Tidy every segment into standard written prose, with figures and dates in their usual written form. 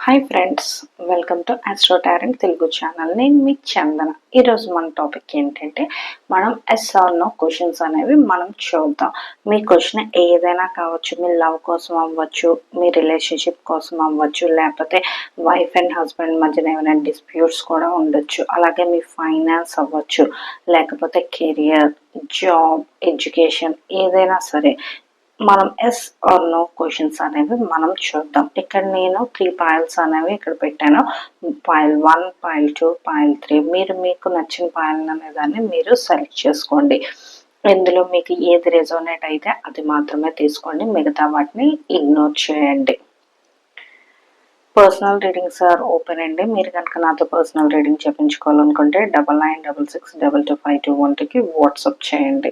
Hi friends, welcome to Astro Tarot Telugu channel. నేను మీ చందన. ఈరోజు మన టాపిక్ ఏంటంటే మనం ఎస్ ఆర్ నో క్వశ్చన్స్ అనేవి మనం చూద్దాం. మీ క్వశ్చన్ ఏదైనా కావచ్చు, మీ లవ్ కోసం అవ్వచ్చు, మీ రిలేషన్షిప్ కోసం అవ్వచ్చు, లేకపోతే వైఫ్ అండ్ హస్బెండ్ మధ్యన ఏమైనా డిస్ప్యూట్స్ కూడా ఉండొచ్చు, అలాగే మీ ఫైనాన్స్ అవ్వచ్చు, లేకపోతే కెరియర్, జాబ్, ఎడ్యుకేషన్, ఏదైనా సరే మనం ఎస్ ఆర్ నో క్వశ్చన్స్ అనేవి మనం చూద్దాం. ఇక్కడ నేను 3 పాయిల్స్ అనేవి ఇక్కడ పెట్టాను. Foil 1, foil 2, foil 3. మీరు మీకు నచ్చిన పాయిల్ అనేదాన్ని మీరు సెలెక్ట్ చేసుకోండి. ఇందులో మీకు ఏది రెజోనేట్ అయితే అది మాత్రమే తీసుకోండి, మిగతా వాటిని ఇగ్నోర్ చేయండి. పర్సనల్ రీడింగ్స్ ఆర్ ఓపెన్ అండి. మీరు కనుక నాతో పర్సనల్ రీడింగ్ చేయించుకోవాలనుకుంటే 9966225212కి వాట్సాప్ చేయండి.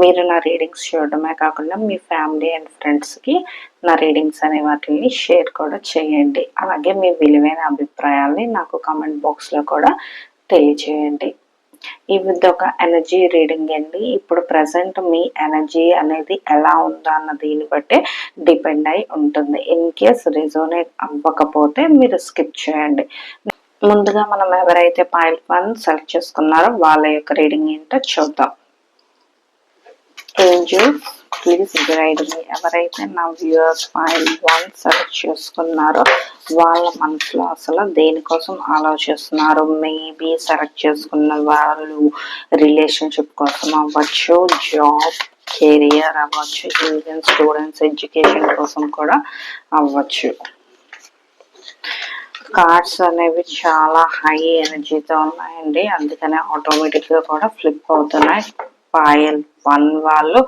మీరు నా రీడింగ్స్ చూడడమే కాకుండా మీ ఫ్యామిలీ అండ్ ఫ్రెండ్స్కి నా రీడింగ్స్ అనే వాటిని షేర్ కూడా చేయండి. అలాగే మీ విలువైన అభిప్రాయాల్ని నాకు కామెంట్ బాక్స్లో కూడా తెలియచేయండి. ఇది ఒక ఎనర్జీ రీడింగ్ అండి. ఇప్పుడు ప్రజెంట్ మీ ఎనర్జీ అనేది ఎలా ఉందా అన్న దీన్ని బట్టి డిపెండ్ అయి ఉంటుంది. ఇన్ కేస్ రెజోనేట్ అవ్వకపోతే మీరు స్కిప్ చేయండి. ముందుగా మనం ఎవరైతే పాయిల్ 1 సెలెక్ట్ చేసుకున్నారో వాళ్ళ యొక్క రీడింగ్ ఏంటో చూద్దాం. Angel please guide me. ఎవరైతే నా వ్యూయర్స్ పాయిల్ 1 సెలెక్ట్ చేసుకున్నారో వాళ్ళ మనసులో అసలు దేనికోసం ఆలోచిస్తున్నారు. మేబీ సెలెక్ట్ చేసుకున్న వాళ్ళు రిలేషన్షిప్ కోసం అవ్వచ్చు, జాబ్, కెరియర్ అవ్వచ్చు, ఈవెన్ స్టూడెంట్స్ ఎడ్యుకేషన్ కోసం కూడా అవ్వచ్చు. కార్డ్స్ అనేవి చాలా హై ఎనర్జీతో ఉన్నాయండి, అందుకనే ఆటోమేటిక్గా కూడా ఫ్లిప్ అవుతున్నాయి. పాయిల్ 1 వాళ్ళు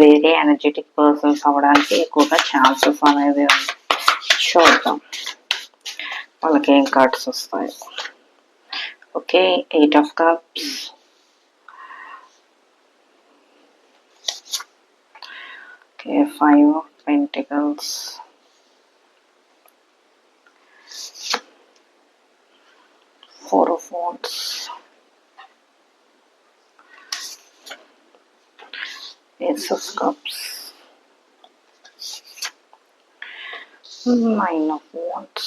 వేరే ఎనర్జెటిక్ పర్సన్స్ అవ్వడానికి ఎక్కువగా ఛాన్సెస్ అనేది ఉంది. చూద్దాం వాళ్ళకి ఏం కార్డ్స్ వస్తాయి. Okay, 8 of cups, okay, 5 of pentacles, 4 of wands, Ace of cups, 9 of wands.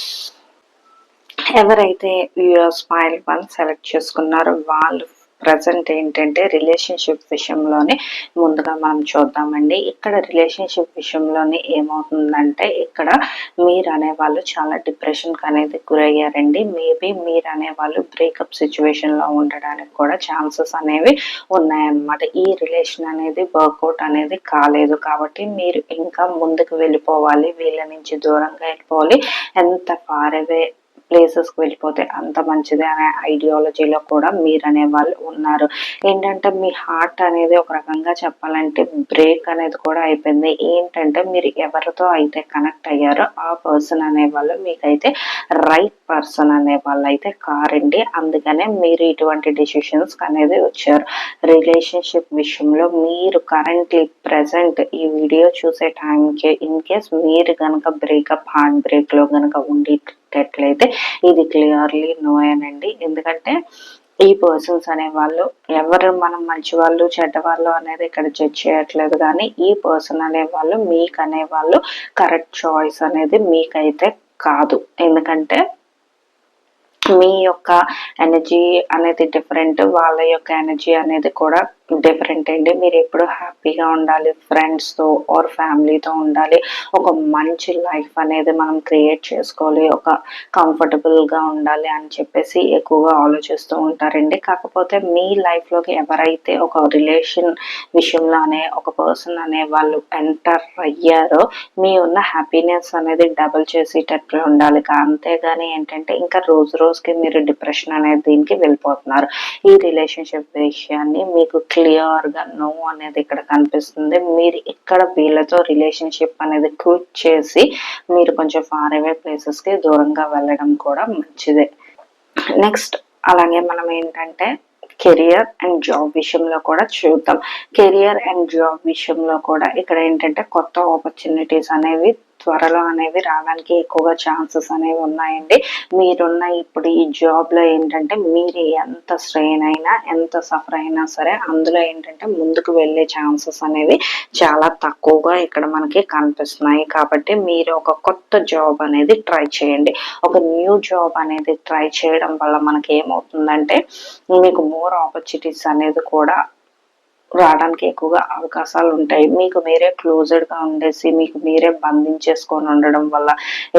ఎవరైతే వ్యూయర్స్ పాయిల్ 1 సెలెక్ట్ చేసుకున్నారో వాళ్ళు ప్రజెంట్ ఏంటంటే రిలేషన్షిప్ విషయంలోనే ముందుగా మనం చూద్దామండి. ఇక్కడ రిలేషన్షిప్ విషయంలోనే ఏమవుతుందంటే ఇక్కడ మీరు అనేవాళ్ళు చాలా డిప్రెషన్కి అనేది గురయ్యారండి. మేబీ మీరు అనేవాళ్ళు బ్రేకప్ సిచ్యువేషన్లో ఉండడానికి కూడా ఛాన్సెస్ అనేవి ఉన్నాయన్నమాట. ఈ రిలేషన్ అనేది వర్కౌట్ అనేది కాలేదు కాబట్టి మీరు ఇంకా ముందుకు వెళ్ళిపోవాలి, వీళ్ళ నుంచి దూరంగా వెళ్ళిపోవాలి, ఎంత ఫార్ అవే ప్లేసెస్కి వెళ్ళిపోతే అంత మంచిదే అనే ఐడియాలజీలో కూడా మీరు అనే వాళ్ళు ఉన్నారు. ఏంటంటే మీ హార్ట్ అనేది ఒక రకంగా చెప్పాలంటే బ్రేక్ అనేది కూడా అయిపోయింది. ఏంటంటే మీరు ఎవరితో అయితే కనెక్ట్ అయ్యారో ఆ పర్సన్ అనేవాళ్ళు మీకైతే రైట్ పర్సన్ అనే వాళ్ళు అయితే కారండి. అందుకనే మీరు ఇటువంటి డెసిషన్స్ అనేది వచ్చారు. రిలేషన్షిప్ విషయంలో మీరు కరెంట్లీ ప్రజెంట్ ఈ వీడియో చూసే టైంకి ఇన్ కేస్ మీరు కనుక బ్రేకప్ హార్ట్ బ్రేక్లో కనుక ఉండేటట్లయితే ఇది క్లియర్లీ నో అనండి. ఎందుకంటే ఈ పర్సన్స్ అనేవాళ్ళు ఎవరు మనం మంచి వాళ్ళు చెడ్డవాళ్ళు అనేది ఇక్కడ జడ్జ్ చేయట్లేదు, కానీ ఈ పర్సన్ అనేవాళ్ళు మీకు అనేవాళ్ళు కరెక్ట్ చాయిస్ అనేది మీకైతే కాదు. ఎందుకంటే మీ యొక్క ఎనర్జీ అనేది డిఫరెంట్, వాళ్ళ యొక్క ఎనర్జీ అనేది కూడా డిఫరెంట్ అండి. మీరు ఎప్పుడు హ్యాపీగా ఉండాలి, ఫ్రెండ్స్తో ఆర్ ఫ్యామిలీతో ఉండాలి, ఒక మంచి లైఫ్ అనేది మనం క్రియేట్ చేసుకోవాలి, ఒక కంఫర్టబుల్గా ఉండాలి అని చెప్పేసి ఎక్కువగా ఆలోచిస్తూ ఉంటారండి. కాకపోతే మీ లైఫ్లోకి ఎవరైతే ఒక రిలేషన్ విషయంలోనే ఒక పర్సన్ అనే వాళ్ళు ఎంటర్ అయ్యారో మీ ఉన్న హ్యాపీనెస్ అనేది డబుల్ చేసేటట్లు ఉండాలి. అంతేగాని ఏంటంటే ఇంకా రోజు రోజుకి మీరు డిప్రెషన్ అనేది దీనికి వెళ్ళిపోతున్నారు. ఈ రిలేషన్షిప్ విషయాన్ని మీకు క్లియర్గా నో అనేది ఇక్కడ కనిపిస్తుంది. మీరు ఇక్కడ వీళ్ళతో రిలేషన్షిప్ అనేది క్విట్ చేసి మీరు కొంచెం ఫార్ అవే ప్లేసెస్కి దూరంగా వెళ్ళడం కూడా మంచిదే. నెక్స్ట్ అలాగే మనం ఏంటంటే కెరియర్ అండ్ జాబ్ విషయంలో కూడా చూద్దాం. కెరియర్ అండ్ జాబ్ విషయంలో కూడా ఇక్కడ ఏంటంటే కొత్త ఆపర్చునిటీస్ అనేవి త్వరలో అనేవి రావడానికి ఎక్కువగా ఛాన్సెస్ అనేవి ఉన్నాయండి. మీరున్న ఇప్పుడు ఈ జాబ్లో ఏంటంటే మీరు ఎంత స్ట్రెయిన్ అయినా ఎంత సఫర్ అయినా సరే అందులో ఏంటంటే ముందుకు వెళ్ళే ఛాన్సెస్ అనేవి చాలా తక్కువగా ఇక్కడ మనకి కనిపిస్తున్నాయి. కాబట్టి మీరు ఒక కొత్త జాబ్ అనేది ట్రై చేయండి. ఒక న్యూ జాబ్ అనేది ట్రై చేయడం వల్ల మనకి ఏమవుతుందంటే మీకు మోర్ ఆపర్చునిటీస్ అనేది కూడా రావడానికి ఎక్కువగా అవకాశాలు ఉంటాయి. మీకు మీరే క్లోజ్డ్గా ఉండేసి మీకు మీరే బంధించేసుకొని ఉండడం వల్ల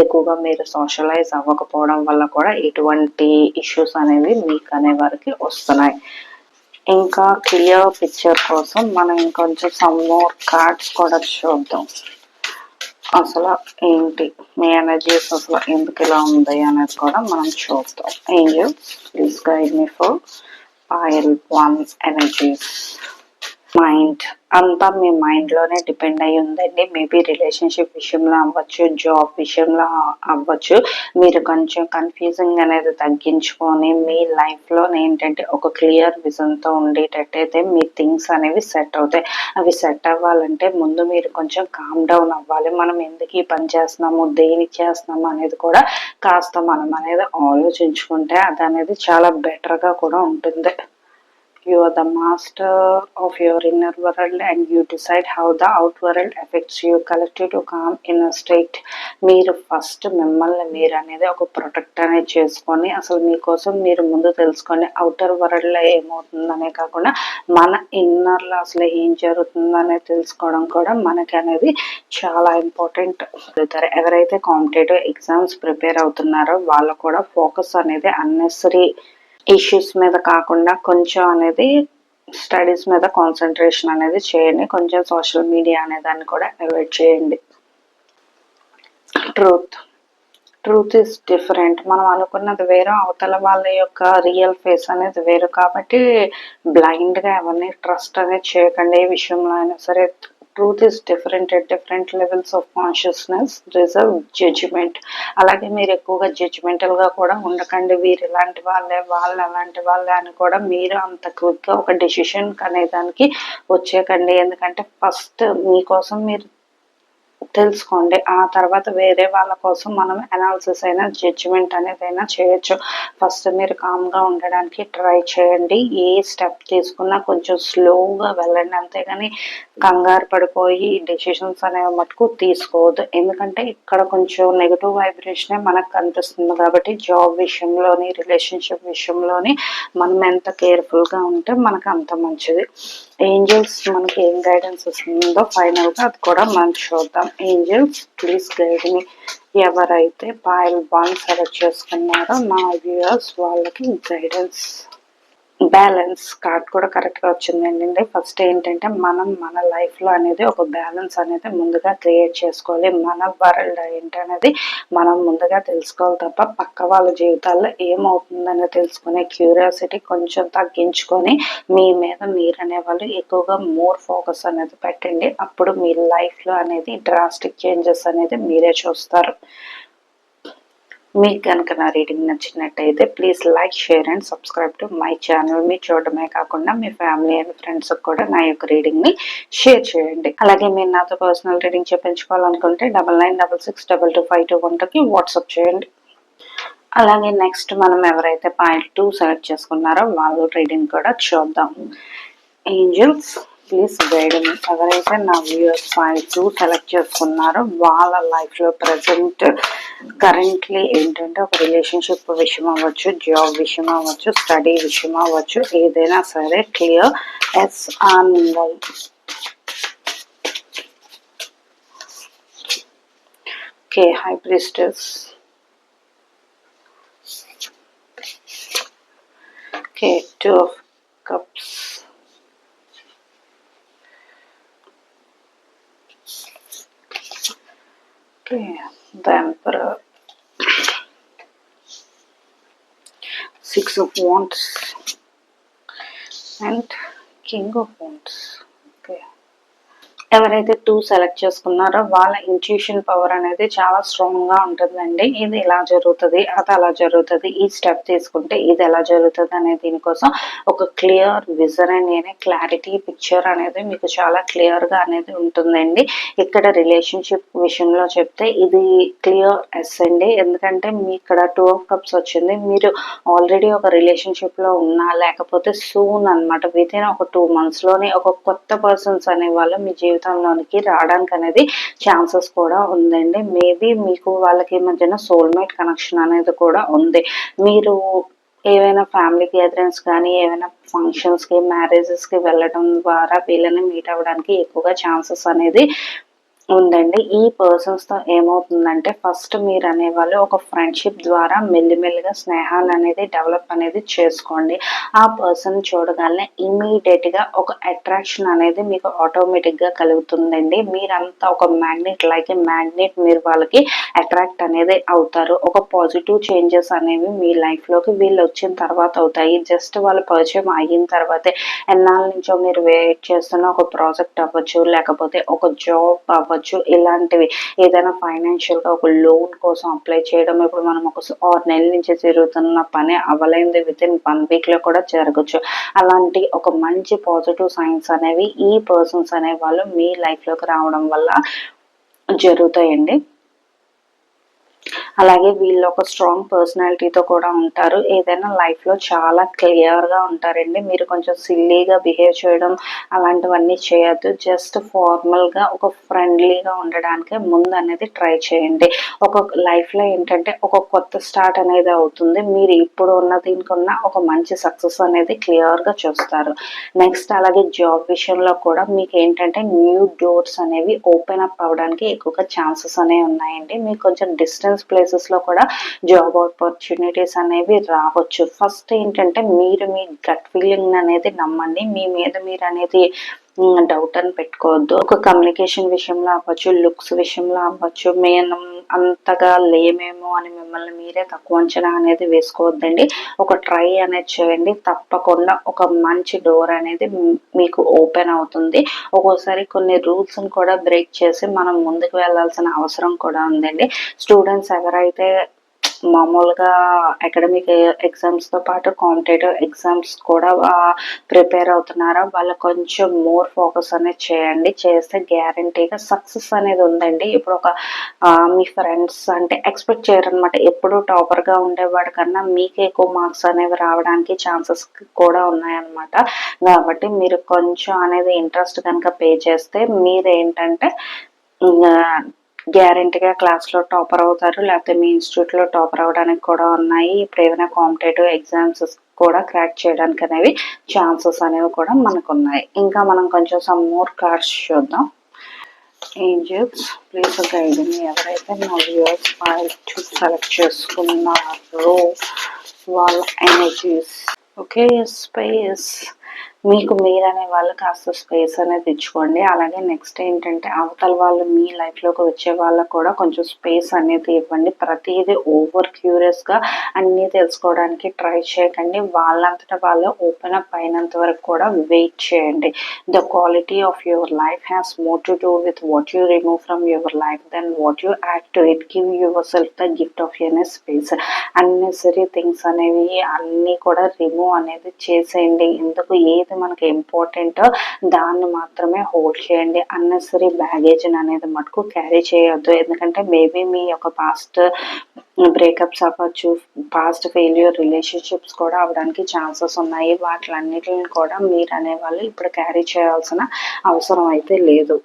ఎక్కువగా మీరు సోషలైజ్ అవ్వకపోవడం వల్ల కూడా ఇటువంటి ఇష్యూస్ అనేవి మీకు అనే వారికి వస్తున్నాయి. ఇంకా క్లియర్ పిక్చర్ కోసం మనం ఇంకొంచెం సమ్ మోర్ కార్డ్స్ కూడా చూద్దాం. అసలు ఏంటి మీ ఎనర్జీస్ అసలు ఎందుకు ఇలా ఉంది అనేది కూడా మనం చూద్దాం. Angels please guide me for pile 1 energies. Mind అంతా మీ మైండ్లోనే డిపెండ్ అయి ఉందండి. మేబీ రిలేషన్షిప్ విషయంలో అవ్వచ్చు, జాబ్ విషయంలో అవ్వచ్చు. మీరు కొంచెం కన్ఫ్యూజింగ్ అనేది తగ్గించుకొని మీ లైఫ్లో ఏంటంటే ఒక క్లియర్ విజన్తో ఉండేటట్టయితే మీ థింగ్స్ అనేవి సెట్ అవుతాయి. అవి సెట్ అవ్వాలంటే ముందు మీరు కొంచెం కామ్ డౌన్ అవ్వాలి. మనం ఎందుకు ఈ పని చేస్తున్నాము, దేనికి చేస్తున్నాము అనేది కూడా కాస్త మనం అనేది ఆలోచించుకుంటే అది అనేది చాలా బెటర్గా కూడా ఉంటుంది. You are the master of your inner world and you decide how the out world affects you. Collective to calm inner state. మీరు ఫస్ట్ మిమ్మల్ని మీరు అనేది ఒక ప్రొటెక్ట్ అనేది చేసుకొని అసలు మీకోసం మీరు ముందు తెలుసుకొని అవుటర్ వరల్డ్లో ఏమవుతుందనే కాకుండా మన ఇన్నర్లో అసలు ఏం జరుగుతుందనేది తెలుసుకోవడం కూడా మనకి అనేది చాలా ఇంపార్టెంట్. ఎవరైతే కాంపిటేటివ్ ఎగ్జామ్స్ ప్రిపేర్ అవుతున్నారో వాళ్ళు కూడా ఫోకస్ అనేది అన్నెసరీ ఇష్యూస్ మీద కాకుండా కొంచెం అనేది స్టడీస్ మీద కాన్సన్ట్రేషన్ అనేది చేయండి. కొంచెం సోషల్ మీడియా అనే దాన్ని కూడా అవాయిడ్ చేయండి. Truth is different. మనం అనుకున్నది వేరు, అవతల వాళ్ళ యొక్క రియల్ ఫేస్ అనేది వేరు. కాబట్టి బ్లైండ్గా ఎవరిని ట్రస్ట్ అనేది చేయకండి. ఏ విషయంలో అయినా సరే truth is different at different levels of consciousness reserve judgement. అలాగే మీరు ఎక్కువగా జడ్జిమెంటల్గా కూడా ఉండకండి. వీరు ఇలాంటి వాళ్ళే, వాళ్ళు అలాంటి వాళ్ళే అని కూడా మీరు అంత క్విక్గా ఒక డెసిషన్ అనేదానికి వచ్చేయకండి. ఎందుకంటే ఫస్ట్ మీకోసం మీరు తెలుసుకోండి, ఆ తర్వాత వేరే వాళ్ళ కోసం మనం అనాలిసిస్ అయినా జడ్జిమెంట్ అనేది అయినా చేయొచ్చు. ఫస్ట్ మీరు కామ్గా ఉండడానికి ట్రై చేయండి. ఏ స్టెప్ తీసుకున్నా కొంచెం స్లోగా వెళ్ళండి, అంతేగాని కంగారు పడిపోయి డెసిషన్స్ అనేవి మటుకు తీసుకోవద్దు. ఎందుకంటే ఇక్కడ కొంచెం నెగిటివ్ వైబ్రేషనే మనకు కనిపిస్తుంది. కాబట్టి జాబ్ విషయంలోని రిలేషన్షిప్ విషయంలోని మనం ఎంత కేర్ఫుల్గా ఉంటే మనకు అంత మంచిది. ఏంజల్స్ మనకి ఏం గైడెన్స్ ఇస్తుందో ఫైనల్గా అది కూడా మనం చూద్దాం. Angels please guide me. ఎవరైతే pile 1 సెలెక్ట్ చేసుకున్నారో నా వ్యూయర్స్ వాళ్ళకి గైడెన్స్. బ్యాలెన్స్ కార్డ్ కూడా కరెక్ట్గా వచ్చిందండి. ఫస్ట్ ఏంటంటే మనం మన లైఫ్లో అనేది ఒక బ్యాలెన్స్ అనేది ముందుగా క్రియేట్ చేసుకోవాలి. మన వరల్డ్ ఏంటనేది మనం ముందుగా తెలుసుకోవాలి తప్ప పక్క వాళ్ళ జీవితాల్లో ఏమవుతుందని తెలుసుకునే క్యూరియాసిటీ కొంచెం తగ్గించుకొని మీ మీద మీరు అనేవాళ్ళు ఎక్కువగా మోర్ ఫోకస్ అనేది పెట్టండి. అప్పుడు మీ లైఫ్లో అనేది డ్రాస్టిక్ చేంజెస్ అనేది మీరే చూస్తారు. మీకు కనుక నా రీడింగ్ నచ్చినట్టయితే please like, share and subscribe to my channel. మీరు చూడడమే కాకుండా మీ ఫ్యామిలీ అండ్ ఫ్రెండ్స్ కూడా నా యొక్క రీడింగ్ని షేర్ చేయండి. అలాగే మీరు నాతో పర్సనల్ రీడింగ్ చెప్పించుకోవాలనుకుంటే 9966225221కి వాట్సాప్ చేయండి. అలాగే నెక్స్ట్ మనం ఎవరైతే పాయింట్ 2 సెలెక్ట్ చేసుకున్నారో వాళ్ళ రీడింగ్ కూడా చూద్దాం. Angels please guide me. ఎవరైతే నా వ్యూయర్స్ పాయింట్ 2 సెలెక్ట్ చేసుకున్నారో వాళ్ళ లైఫ్లో ప్రజెంట్ కరెంట్లీ ఏంటంటే ఒక రిలేషన్షిప్ విషయం అవ్వచ్చు, జాబ్ విషయం అవ్వచ్చు, స్టడీ విషయం అవ్వచ్చు, ఏదైనా సరే clear yes or no. Okay, high priestess. Okay, 2 of cups. Okay, the Emperor. 6 of Wands and King of Wands. Okay, ఎవరైతే 2 సెలెక్ట్ చేసుకున్నారో వాళ్ళ ఇంట్యూషన్ పవర్ అనేది చాలా స్ట్రాంగ్ గా ఉంటుందండి. ఇది ఇలా జరుగుతుంది, అది అలా జరుగుతుంది, ఈ స్టెప్ తీసుకుంటే ఇది ఎలా జరుగుతుంది అనే దీనికోసం ఒక క్లియర్ విజన్ అనే క్లారిటీ పిక్చర్ అనేది మీకు చాలా క్లియర్ గా అనేది ఉంటుందండి. ఇక్కడ రిలేషన్షిప్ విషయంలో చెప్తే ఇది క్లియర్ ఎస్ అండి. ఎందుకంటే మీ ఇక్కడ 2 ఆఫ్ కప్స్ వచ్చింది. మీరు ఆల్రెడీ ఒక రిలేషన్షిప్ లో ఉన్నా లేకపోతే సూన్ అనమాట విత్ ఇన్ ఒక 2 months లోనే ఒక కొత్త పర్సన్స్ అనే వాళ్ళు మీ జీవితంలోనికి రావడానికి అనేది ఛాన్సెస్ కూడా ఉందండి. మేబీ మీకు వాళ్ళకి మధ్యన సోల్మేట్ కనెక్షన్ అనేది కూడా ఉంది. మీరు ఏవైనా ఫ్యామిలీ గ్యాదరింగ్స్ కానీ ఏవైనా ఫంక్షన్స్ కి మ్యారేజెస్ కి వెళ్ళడం ద్వారా వీళ్ళని మీట్ అవ్వడానికి ఎక్కువగా ఛాన్సెస్ అనేది ఉందండి. ఈ పర్సన్స్ తో ఏమవుతుందంటే ఫస్ట్ మీరు అనేవాళ్ళు ఒక ఫ్రెండ్షిప్ ద్వారా మెల్లిమెల్లిగా స్నేహాన్ని అనేది డెవలప్ అనేది చేసుకోండి. ఆ పర్సన్ చూడగానే ఇమీడియట్ గా ఒక అట్రాక్షన్ అనేది మీకు ఆటోమేటిక్ గా కలుగుతుందండి. మీరంతా ఒక మ్యాగ్నెట్ లైక్ ఏ మ్యాగ్నెట్ మీరు వాళ్ళకి అట్రాక్ట్ అనేది అవుతారు. ఒక పాజిటివ్ చేంజెస్ అనేవి మీ లైఫ్ లోకి వీళ్ళు వచ్చిన తర్వాత అవుతాయి. జస్ట్ వాళ్ళు పరిచయం అయిన తర్వాతే ఎన్నాళ్ళ నుంచో మీరు వెయిట్ చేస్తున్న ఒక ప్రాజెక్ట్ అవ్వచ్చు, లేకపోతే ఒక జాబ్ అవ్వచ్చు, ఇలాంటివి ఏదైనా ఫైనాన్షియల్ గా ఒక లోన్ కోసం అప్లై చేయడం, ఇప్పుడు మనం ఒక 6 నెలల నుంచి జరుగుతున్న పని అవ్వలేనిది విత్ ఇన్ 1 week లో కూడా జరగచ్చు. అలాంటి ఒక మంచి పాజిటివ్ సైన్స్ అనేవి ఈ పర్సన్స్ అనే వాళ్ళు మీ లైఫ్ లోకి రావడం వల్ల జరుగుతాయండి. అలాగే వీళ్ళు ఒక స్ట్రాంగ్ పర్సనాలిటీతో కూడా ఉంటారు. ఏదైనా లైఫ్ లో చాలా క్లియర్ గా ఉంటారండి. మీరు కొంచెం సిల్లీగా బిహేవ్ చేయడం అలాంటివన్నీ చేయొద్దు. జస్ట్ ఫార్మల్ గా ఒక ఫ్రెండ్లీగా ఉండడానికి ముందు అనేది ట్రై చేయండి. ఒక లైఫ్ లో ఏంటంటే ఒక కొత్త స్టార్ట్ అనేది అవుతుంది. మీరు ఇప్పుడు ఉన్న దీనికన్నా ఒక మంచి సక్సెస్ అనేది క్లియర్ గా చూస్తారు. నెక్స్ట్ అలాగే జాబ్ విషయంలో కూడా మీకు ఏంటంటే న్యూ డోర్స్ అనేవి ఓపెన్ అప్ అవడానికి ఎక్కువగా ఛాన్సెస్ అనేవి ఉన్నాయండి. మీకు కొంచెం డిస్టెన్స్ ప్లేసెస్ లో కూడా జాబ్ ఆపర్చునిటీస్ అనేవి రావచ్చు. ఫస్ట్ ఏంటంటే మీరు మీ గట్ ఫీలింగ్ అనేది నమ్మండి. మీ మీద మీరు అనేది డౌట్ అని పెట్టుకోవద్దు. ఒక కమ్యూనికేషన్ విషయంలో అవ్వచ్చు, లుక్స్ విషయంలో అవ్వచ్చు, మేము అంతగా లేమేమో అని మిమ్మల్ని మీరే తక్కువ అంచనా అనేది వేసుకోవద్దండి. ఒక ట్రై అనేది చేయండి. తప్పకుండా ఒక మంచి డోర్ అనేది మీకు ఓపెన్ అవుతుంది. ఒక్కోసారి కొన్ని రూల్స్ కూడా బ్రేక్ చేసి మనం ముందుకు వెళ్లాల్సిన అవసరం కూడా ఉందండి. స్టూడెంట్స్ ఎవరైతే మామూలుగా అకాడమిక్ ఎగ్జామ్స్ తో పాటు కాంపిటేటివ్ ఎగ్జామ్స్ కూడా ప్రిపేర్ అవుతున్నారో వాళ్ళు కొంచెం మోర్ ఫోకస్ అనేది చేయండి. చేస్తే గ్యారంటీగా సక్సెస్ అనేది ఉందండి. ఇప్పుడు ఒక మీ ఫ్రెండ్స్ అంటే ఎక్స్పెక్ట్ చేయరనమాట. ఎప్పుడు టాపర్ గా ఉండేవాడి కన్నా మీకే ఎక్కువ మార్క్స్ అనేవి రావడానికి ఛాన్సెస్ కూడా ఉన్నాయన్నమాట. కాబట్టి మీరు కొంచెం అనేది ఇంట్రెస్ట్ కనుక పే చేస్తే మీరు ఏంటంటే గ్యారెంటీగా క్లాస్ లో టాపర్ అవుతారు. లేకపోతే మీ ఇన్స్టిట్యూట్ లో టాపర్ అవడానికి కూడా ఉన్నాయి. ఇప్పుడు ఏమైనా కాంపిటేటివ్ ఎగ్జామ్స్ కూడా క్రాక్ చేయడానికి అనేవి ఛాన్సెస్ అనేవి కూడా మనకు ఉన్నాయి. ఇంకా మనం కొంచెం సమ్ మోర్ కార్డ్స్ చూద్దాం. Angels please guide me. ఎవరైతే నా వ్యూవర్స్ 2 సెలెక్ట్ చేసుకున్నారో వాళ్ళ ఎనర్జీస్. Okay, space. మీకు మీరనే వాళ్ళు కాస్త స్పేస్ అనేది ఇచ్చుకోండి. అలాగే నెక్స్ట్ ఏంటంటే అవతల వాళ్ళు మీ లైఫ్ లోకి వచ్చే వాళ్ళకు కూడా కొంచెం స్పేస్ అనేది ఇవ్వండి. ప్రతిదీ ఓవర్ క్యూరియస్ గా అన్ని తెలుసుకోవడానికి ట్రై చేయకండి. వాళ్ళంతటా వాళ్ళు ఓపెన్ అప్ అయినంత వరకు కూడా వెయిట్ చేయండి. The quality of your life has more to do with what you remove from your life than what you add to it. Give yourself the gift of your space. Unnecessary things అనేవి అన్ని కూడా remove అనేది చేసేయండి. ఎందుకు ఏది మనకి important దాన్ని మాత్రమే హోల్డ్ చేయండి. అన్నెసరీ బ్యాగేజ్ అనేది మటుకు క్యారీ చేయొద్దు. ఎందుకంటే మేబీ మీ యొక్క పాస్ట్ బ్రేకప్స్ అవ్వచ్చు, పాస్ట్ ఫెయిల్యూర్ రిలేషన్షిప్స్ కూడా అవడానికి ఛాన్సెస్ ఉన్నాయి. వాటిలన్నిటిని కూడా మీరు అనేవాళ్ళు ఇప్పుడు క్యారీ చేయాల్సిన అవసరం అయితే లేదు.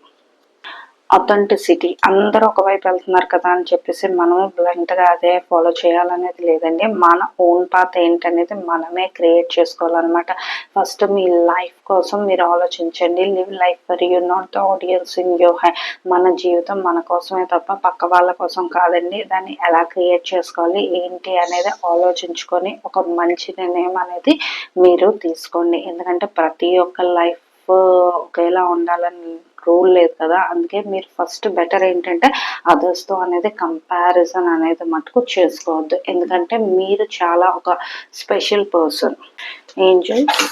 అథెంటిసిటీ. అందరూ ఒకవైపు వెళ్తున్నారు కదా అని చెప్పేసి మనం బ్లైండ్ గా అదే ఫాలో చేయాలనేది లేదండి. మన ఓన్ పాత్ ఏంటనేది మనమే క్రియేట్ చేసుకోవాలన్నమాట. ఫస్ట్ మీ లైఫ్ కోసం మీరు ఆలోచించండి. Live life for you, not the audience in your hand. మన జీవితం మన కోసమే తప్ప పక్క వాళ్ళ కోసం కాదండి. దాన్ని ఎలా క్రియేట్ చేసుకోవాలి ఏంటి అనేది ఆలోచించుకొని ఒక మంచి నిర్ణయం అనేది మీరు తీసుకోండి. ఎందుకంటే ప్రతి ఒక్క లైఫ్ ఒకేలా ఉండాలని రూల్ లేదు కదా. అందుకే మీరు ఫస్ట్ బెటర్ ఏంటంటే అదర్స్ తో అనేది కంపారిజన్ అనేది మటుకు చేసుకోవద్దు. ఎందుకంటే మీరు చాలా ఒక special person. Angels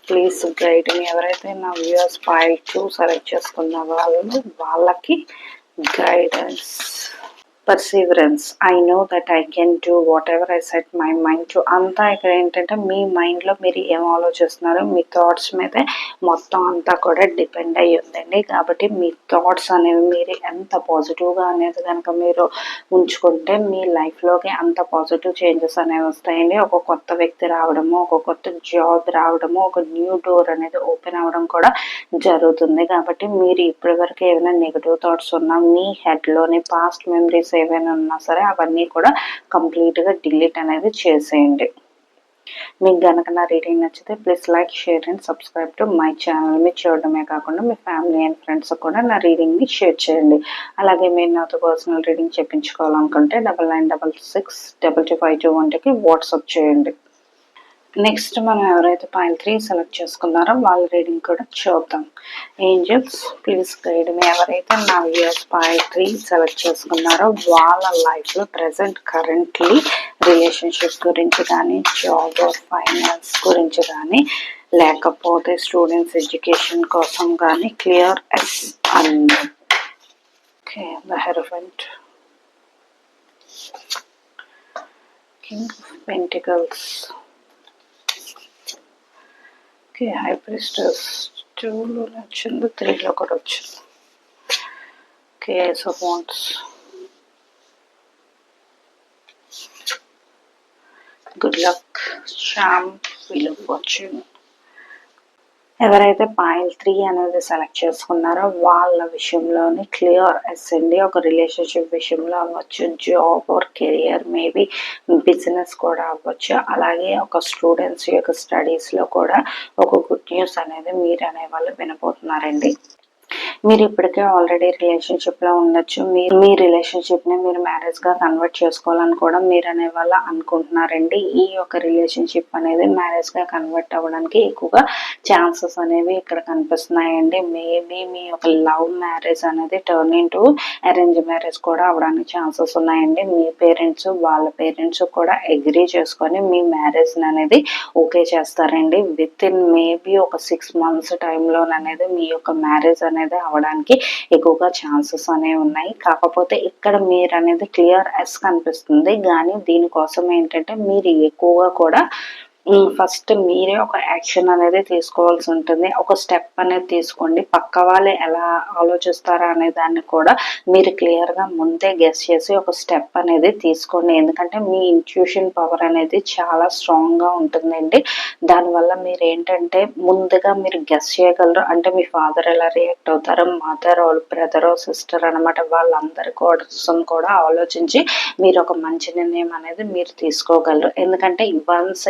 please guide me. ఎవరైతే నా వ్యూయర్స్ ఫైల్ 2 సెలెక్ట్ చేసుకున్న వాళ్ళకి guidance, perseverance. I know that I can do whatever I set my mind to. అంతా ఇక్కడ ఏంటంటే మీ మైండ్లో మీరు ఏం ఆలోచిస్తున్నారో మీ థాట్స్ మీదే మొత్తం అంతా కూడా డిపెండ్ అయ్యి ఉందండి. కాబట్టి మీ థాట్స్ అనేవి మీరు ఎంత పాజిటివ్గా అనేది కనుక మీరు ఉంచుకుంటే మీ లైఫ్లోకి అంత పాజిటివ్ చేంజెస్ అనేవి వస్తాయండి. ఒక కొత్త వ్యక్తి రావడము, ఒక కొత్త జాబ్ రావడము, ఒక న్యూ డోర్ అనేది ఓపెన్ అవ్వడం కూడా జరుగుతుంది. కాబట్టి మీరు ఇప్పటివరకు ఏమైనా నెగిటివ్ థాట్స్ ఉన్నా, మీ హెడ్లోని పాస్ట్ మెమరీస్ ఏవైనా ఉన్నా సరే అవన్నీ కూడా కంప్లీట్గా డిలీట్ అనేది చేసేయండి. మీకు కనుక నా రీడింగ్ నచ్చితే please like, share and subscribe to my channel. మీరు చూడడమే కాకుండా మీ ఫ్యామిలీ అండ్ ఫ్రెండ్స్ కూడా నా రీడింగ్ని షేర్ చేయండి. అలాగే మీరు నాతో పర్సనల్ రీడింగ్ చెప్పించుకోవాలనుకుంటే 9966225221కి వాట్సాప్ చేయండి. నెక్స్ట్ మనం ఎవరైతే పాయింట్ 3 సెలెక్ట్ చేసుకున్నారో వాళ్ళ రీడింగ్ కూడా చూద్దాం. Angels please guide me. ఎవరైతే నా వ్యూయర్స్ పాయింట్ 3 సెలెక్ట్ చేసుకున్నారో వాళ్ళ లైఫ్లో ప్రజెంట్ కరెంట్లీ రిలేషన్షిప్ గురించి కానీ, జాబ్ ఆర్ ఫైనాన్స్ గురించి కానీ, లేకపోతే స్టూడెంట్స్ ఎడ్యుకేషన్ కోసం కానీ క్లియర్ ఎస్ అన్న. Okay, the hierophant, king of pentacles, high priestess 2లో వచ్చింది, 3లో కూడా వచ్చింది. Okay, ace of wands, good luck, charm, wheel of fortune. ఎవరైతే పాయింట్ 3 అనేది సెలెక్ట్ చేసుకున్నారో వాళ్ళ విషయంలోని క్లియర్ ఎస్ అండి. ఒక రిలేషన్షిప్ విషయంలో అవ్వచ్చు, job or career, maybe business కూడా అవ్వచ్చు. అలాగే ఒక స్టూడెంట్స్ యొక్క స్టడీస్లో కూడా ఒక గుడ్ న్యూస్ అనేది మీరు అనేవాళ్ళు వినబోతున్నారండి. మీరు ఇప్పటికే ఆల్రెడీ రిలేషన్షిప్లో ఉండొచ్చు. మీ రిలేషన్షిప్ని మీరు మ్యారేజ్గా కన్వర్ట్ చేసుకోవాలని కూడా మీరు అనే వాళ్ళు అనుకుంటున్నారండి. ఈ యొక్క రిలేషన్షిప్ అనేది మ్యారేజ్గా కన్వర్ట్ అవ్వడానికి ఎక్కువగా ఛాన్సెస్ అనేవి ఇక్కడ కనిపిస్తున్నాయండి. మేబీ మీ యొక్క లవ్ మ్యారేజ్ అనేది టర్న్ ఇంటూ అరేంజ్ మ్యారేజ్ కూడా అవ్వడానికి ఛాన్సెస్ ఉన్నాయండి. మీ పేరెంట్స్ వాళ్ళ పేరెంట్స్ కూడా అగ్రీ చేసుకొని మీ మ్యారేజ్ అనేది ఓకే చేస్తారండి. విత్ ఇన్ మేబీ ఒక 6 months టైంలోననేది మీ యొక్క మ్యారేజ్ అనేది అవడానికి ఎక్కువగా ఛాన్సెస్ అనేవి ఉన్నాయి. కాకపోతే ఇక్కడ మీరు అనేది క్లియర్ ఎస్ కనిపిస్తుంది. కానీ దీనికోసం ఏంటంటే మీరు ఎక్కువగా కూడా ఫస్ట్ మీరే ఒక యాక్షన్ అనేది తీసుకోవాల్సి ఉంటుంది. ఒక స్టెప్ అనేది తీసుకోండి. పక్క వాళ్ళు ఎలా ఆలోచిస్తారా అనే దాన్ని కూడా మీరు క్లియర్గా ముందే గెస్ చేసి ఒక స్టెప్ అనేది తీసుకోండి. ఎందుకంటే మీ ఇంట్యూషన్ పవర్ అనేది చాలా స్ట్రాంగ్గా ఉంటుందండి. దానివల్ల మీరు ఏంటంటే ముందుగా మీరు గెస్ చేయగలరు. అంటే మీ ఫాదర్ ఎలా రియాక్ట్ అవుతారో, మదర్ బ్రదర్ సిస్టర్ అనమాట, వాళ్ళందరి కోసం కూడా ఆలోచించి మీరు ఒక మంచి నిర్ణయం అనేది మీరు తీసుకోగలరు. ఎందుకంటే వన్స్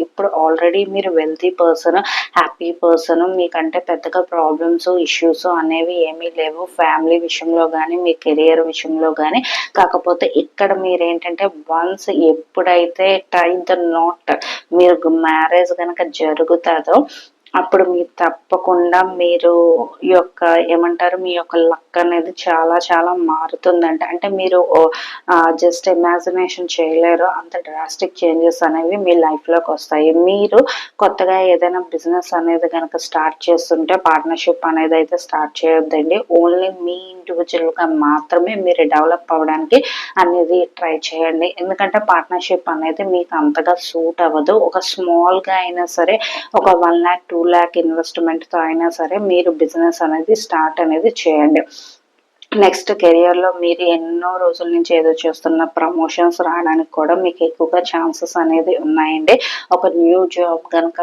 ఇప్పుడు ఆల్రెడీ మీరు వెల్తీ పర్సన్, హ్యాపీ పర్సన్, మీకంటే పెద్దగా ప్రాబ్లమ్స్ ఇష్యూస్ అనేవి ఏమీ లేవు ఫ్యామిలీ విషయంలో కానీ మీ కెరియర్ విషయంలో కానీ. కాకపోతే ఇక్కడ మీరు ఏంటంటే వన్స్ ఎప్పుడైతే టైం ద నాట్ మీరు మ్యారేజ్ కనుక జరుగుతుందో అప్పుడు మీరు తప్పకుండా మీరు ఏమంటారు మీ యొక్క లక్ అనేది చాలా చాలా మారుతుందంట. అంటే మీరు జస్ట్ ఇమాజినేషన్ చేయలేరు, అంత డ్రాస్టిక్ చేంజెస్ అనేవి మీ లైఫ్లోకి వస్తాయి. మీరు కొత్తగా ఏదైనా బిజినెస్ అనేది కనుక స్టార్ట్ చేస్తుంటే పార్ట్నర్షిప్ అనేది అయితే స్టార్ట్ చేయొద్దండి. ఓన్లీ మీ ఇండివిజువల్గా మాత్రమే మీరు డెవలప్ అవ్వడానికి అనేది ట్రై చేయండి. ఎందుకంటే పార్ట్నర్షిప్ అనేది మీకు అంతగా సూట్ అవ్వదు. ఒక స్మాల్గా అయినా సరే, ఒక 1 lakh 2 lakh ఇన్వెస్ట్మెంట్తో అయినా సరే మీరు బిజినెస్ అనేది స్టార్ట్ అనేది చేయండి. నెక్స్ట్ కెరియర్లో మీరు ఎన్నో రోజుల నుంచి ఏదో చేస్తున్న ప్రమోషన్స్ రావడానికి కూడా మీకు ఎక్కువగా ఛాన్సెస్ అనేది ఉన్నాయండి. ఒక న్యూ జాబ్ కనుక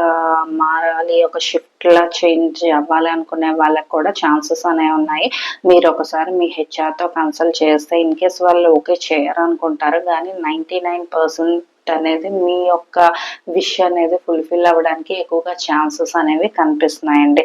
మారాలి, ఒక షిఫ్ట్లా చేంజ్ అవ్వాలి అనుకునే వాళ్ళకి కూడా ఛాన్సెస్ అనేవి ఉన్నాయి. మీరు ఒకసారి మీ హెచ్ఆర్తో కన్సల్ట్ చేస్తే ఇన్ కేస్ వాళ్ళు ఓకే చేయరు అనుకుంటారు, కానీ 99% అనేది మీ యొక్క విష్ అనేది ఫుల్ఫిల్ అవ్వడానికి ఎక్కువగా ఛాన్సెస్ అనేవి కనిపిస్తున్నాయండి.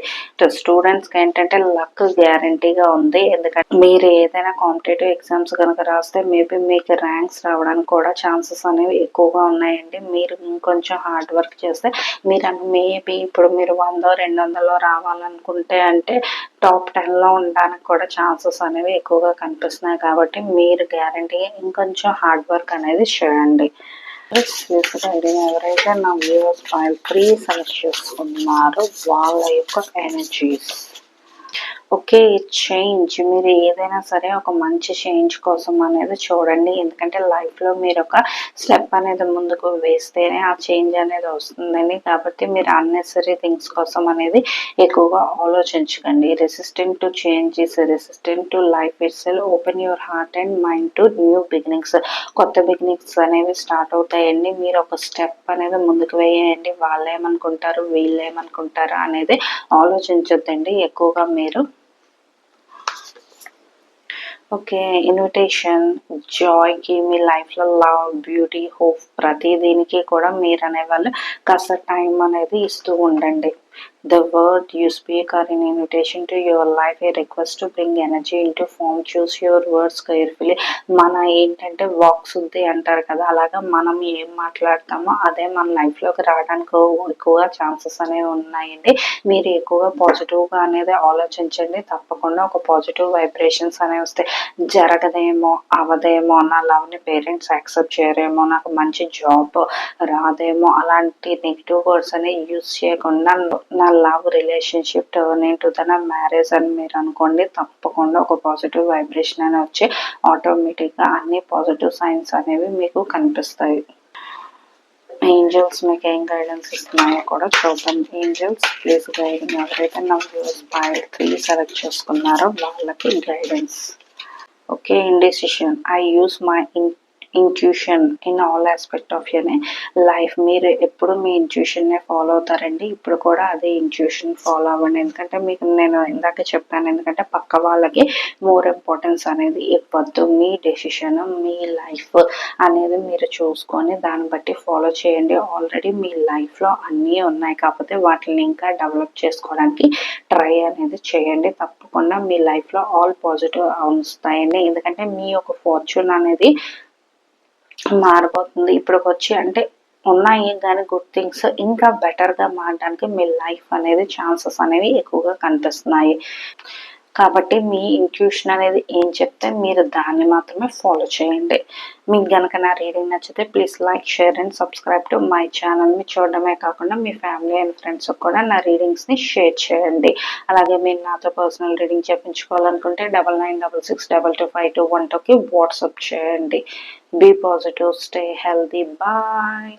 స్టూడెంట్స్కి ఏంటంటే లక్ గ్యారంటీగా ఉంది. ఎందుకంటే మీరు ఏదైనా కాంపిటేటివ్ ఎగ్జామ్స్ కనుక రాస్తే మేబీ మీకు ర్యాంక్స్ రావడానికి కూడా ఛాన్సెస్ అనేవి ఎక్కువగా ఉన్నాయండి. మీరు ఇంకొంచెం హార్డ్ వర్క్ చేస్తే మీరు మేబీ ఇప్పుడు మీరు 100-200 రావాలనుకుంటే అంటే టాప్ 10లో ఉండడానికి కూడా ఛాన్సెస్ అనేవి ఎక్కువగా కనిపిస్తున్నాయి. కాబట్టి మీరు గ్యారంటీగా ఇంకొంచెం హార్డ్ వర్క్ అనేది చేయండి. బేసికల్లీ ఎవరైతే నా వ్యూవర్స్ ఫైల్ 3 సెలెక్ట్ చేసుకున్నారో వాళ్ళ యొక్క ఎనర్జీస్. ఓకే, చేంజ్ మీరు ఏదైనా సరే ఒక మంచి చేంజ్ కోసం అనేది చూడండి. ఎందుకంటే లైఫ్లో మీరు ఒక స్టెప్ అనేది ముందుకు వేస్తేనే ఆ చేంజ్ అనేది వస్తుందండి. కాబట్టి మీరు అన్నెసరీ థింగ్స్ కోసం అనేది ఎక్కువగా ఆలోచించకండి. Resistant to changes, resistant to life it cell. Open your heart and mind to new beginnings. కొత్త బిగినింగ్స్ అనేవి స్టార్ట్ అవుతాయండి. మీరు ఒక స్టెప్ అనేది ముందుకు వేయండి. వాళ్ళు ఏమనుకుంటారు, వీళ్ళు ఏమనుకుంటారు అనేది ఆలోచించొద్దండి ఎక్కువగా మీరు. ఓకే, ఇన్విటేషన్, జాయ్కి, మీ లైఫ్లో లవ్, బ్యూటీ, హోప్ ప్రతి దీనికి కూడా మీరు అనేవాళ్ళు కాస్త టైం అనేది ఇస్తూ ఉండండి. The word you speak are an invitation to your life, a request to bring energy into form. Choose your words carefully. మన ఏంటంటే వాక్ శుద్ధి అంటారు కదా, అలాగా మనం ఏం మాట్లాడతామో అదే మన లైఫ్లోకి రావడానికి ఎక్కువగా ఛాన్సెస్ అనేవి ఉన్నాయండి. మీరు ఎక్కువగా పాజిటివ్గా అనేది ఆలోచించండి. తప్పకుండా ఒక పాజిటివ్ వైబ్రేషన్స్ అనేవి వస్తాయి. జరగదేమో, అవదేమో, నా లవ్ని పేరెంట్స్ యాక్సెప్ట్ చేయరేమో, నాకు మంచి జాబ్ రాదేమో, అలాంటి నెగిటివ్ వర్డ్స్ అనేవి యూజ్ చేయకుండా నా love relationship turn into the marriage అని మీరు అనుకోండి. తప్పకుండా ఒక పాజిటివ్ వైబ్రేషన్ అని వచ్చి ఆటోమేటిక్గా అన్ని పాజిటివ్ సైన్స్ అనేవి మీకు కనిపిస్తాయి. ఏంజల్స్ మీకు ఏం గైడెన్స్ ఇస్తున్నాయో కూడా చూద్దాం. Angels please guide. ఎవరైతే నా వ్యూస్ 3 సెలెక్ట్ చేసుకున్నారో వాళ్ళకి guidance. Okay, indecision. I use my intuition in all aspect of your life. మీరు ఎప్పుడు మీ ఇంట్యూషన్నే ఫాలో అవుతారండి. ఇప్పుడు కూడా అదే ఇంట్యూషన్ ఫాలో అవ్వండి. ఎందుకంటే మీకు నేను ఇందాక చెప్పాను, ఎందుకంటే పక్క వాళ్ళకి మోర్ ఇంపార్టెన్స్ అనేది ఇవ్వద్దు. మీ డెసిషన్, మీ లైఫ్ అనేది మీరు చూసుకొని దాన్ని బట్టి ఫాలో చేయండి. ఆల్రెడీ మీ లైఫ్లో అన్నీ ఉన్నాయి, కాకపోతే వాటిని ఇంకా డెవలప్ చేసుకోవడానికి ట్రై అనేది చేయండి. తప్పకుండా మీ లైఫ్లో ఆల్ పాజిటివ్ వస్తాయండి. ఎందుకంటే మీ యొక్క ఫార్చ్యూన్ అనేది మారిపోతుంది. ఇప్పటికి వచ్చి అంటే ఉన్నాయి కానీ గుడ్ థింగ్స్ ఇంకా బెటర్గా మారడానికి మీ లైఫ్ అనేది ఛాన్సెస్ అనేవి ఎక్కువగా కనిపిస్తున్నాయి. కాబట్టి మీ ఇంట్యూషన్ అనేది ఏం చెప్తే మీరు దాన్ని మాత్రమే ఫాలో చేయండి. మీకు కనుక నా రీడింగ్ నచ్చితే please like, share and subscribe to my ఛానల్ని చూడడమే కాకుండా మీ ఫ్యామిలీ అండ్ ఫ్రెండ్స్ కూడా నా రీడింగ్స్ని షేర్ చేయండి. అలాగే మీరు నాతో పర్సనల్ రీడింగ్ చేయించుకోవాలనుకుంటే 9966225212కి వాట్సాప్ చేయండి. Be positive, stay healthy, bye.